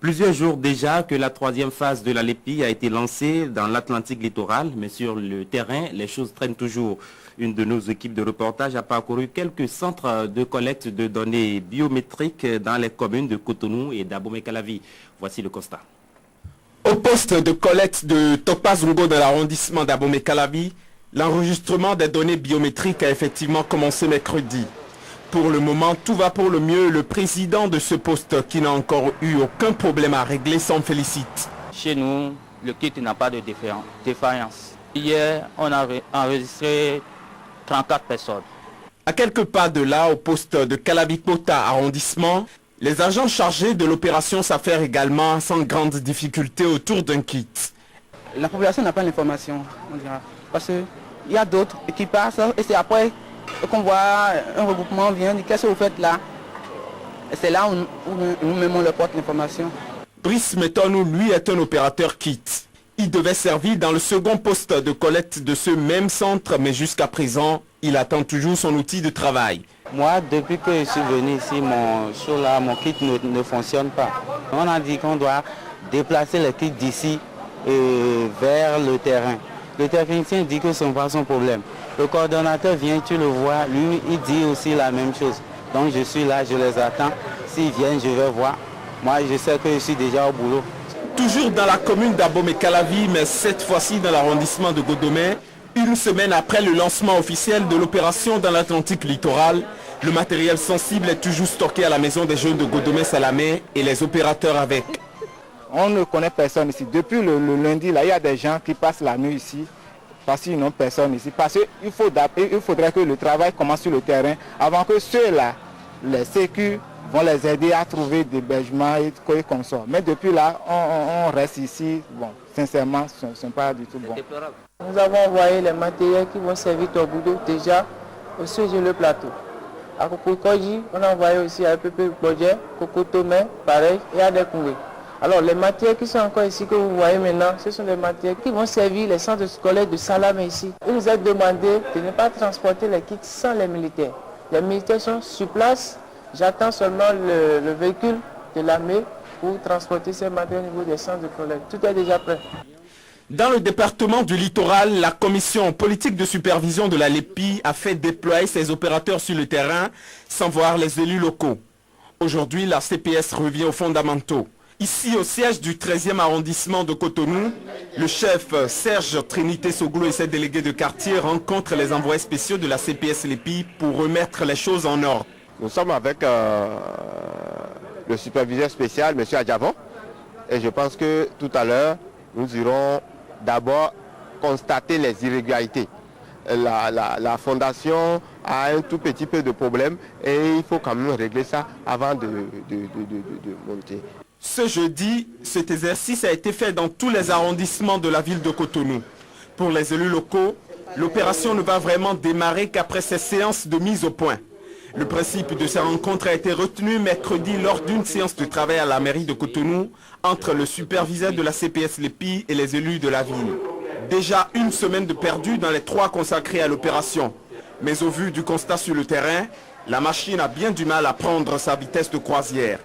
Plusieurs jours déjà que la troisième phase de la LEPI a été lancée dans l'Atlantique littoral, mais sur le terrain, les choses traînent toujours. Une de nos équipes de reportage a parcouru quelques centres de collecte de données biométriques dans les communes de Cotonou et d'Abomey-Calavi. Voici le constat. Au poste de collecte de Topaz-Ngo dans l'arrondissement d'Abomey-Calavi, l'enregistrement des données biométriques a effectivement commencé mercredi. Pour le moment, tout va pour le mieux. Le président de ce poste, qui n'a encore eu aucun problème à régler, s'en félicite. Chez nous, le kit n'a pas de défaillance. Hier, on a enregistré 34 personnes. À quelques pas de là, au poste de Calavi-Kota arrondissement, les agents chargés de l'opération s'affairent également sans grande difficulté autour d'un kit. La population n'a pas l'information, on dira, parce qu'il y a d'autres qui passent et c'est après qu'on voit un regroupement vient, dit qu'est-ce que vous faites là? Et c'est là où nous-mêmes on leur porte l'information. Brice Metonou, lui, est un opérateur kit. Il devait servir dans le second poste de collecte de ce même centre, mais jusqu'à présent, il attend toujours son outil de travail. Moi, depuis que je suis venu ici, mon kit ne fonctionne pas. On a dit qu'on doit déplacer le kit d'ici vers le terrain. Le technicien dit que ce n'est pas son problème. Le coordonnateur vient, tu le vois, lui, il dit aussi la même chose. Donc je suis là, je les attends. S'ils viennent, je vais voir. Moi, je sais que je suis déjà au boulot. Toujours dans la commune d'Abomey-Calavi, mais cette fois-ci dans l'arrondissement de Godomé, une semaine après le lancement officiel de l'opération dans l'Atlantique littoral, le matériel sensible est toujours stocké à la maison des jeunes de Godomé-Salamé et les opérateurs avec. On ne connaît personne ici. Depuis le lundi, là, il y a des gens qui passent la nuit ici parce qu'ils n'ont personne ici. Parce qu'il faudrait que le travail commence sur le terrain avant que ceux-là, les sécu, vont les aider à trouver des hébergements et quoi comme ça. Mais depuis là, on reste ici. Bon, sincèrement, ce n'est pas du tout bon. Nous avons envoyé les matériels qui vont servir au boulot déjà aussi sur le plateau. À Kokoji, on a envoyé aussi à PP Projet, Kokotomé, pareil, et à Dekoué. Alors les matériels qui sont encore ici que vous voyez maintenant, ce sont les matériels qui vont servir les centres scolaires de Salamé ici. Il nous a demandé de ne pas transporter les kits sans les militaires. Les militaires sont sur place. J'attends seulement le véhicule de l'armée pour transporter ces matériels au niveau des centres de collecte. Tout est déjà prêt. Dans le département du littoral, la commission politique de supervision de la LEPI a fait déployer ses opérateurs sur le terrain sans voir les élus locaux. Aujourd'hui, la CPS revient aux fondamentaux. Ici, au siège du 13e arrondissement de Cotonou, le chef Serge Trinité Soglou et ses délégués de quartier rencontrent les envoyés spéciaux de la CPS LEPI pour remettre les choses en ordre. Nous sommes avec le superviseur spécial, M. Adjavon, et je pense que tout à l'heure, nous irons d'abord constater les irrégularités. La fondation a un tout petit peu de problème et il faut quand même régler ça avant de monter. Ce jeudi, cet exercice a été fait dans tous les arrondissements de la ville de Cotonou. Pour les élus locaux, l'opération ne va vraiment démarrer qu'après ces séances de mise au point. Le principe de ces rencontres a été retenu mercredi lors d'une séance de travail à la mairie de Cotonou entre le superviseur de la CPS LEPI et les élus de la ville. Déjà une semaine de perdu dans les 3 consacrés à l'opération. Mais au vu du constat sur le terrain, la machine a bien du mal à prendre sa vitesse de croisière.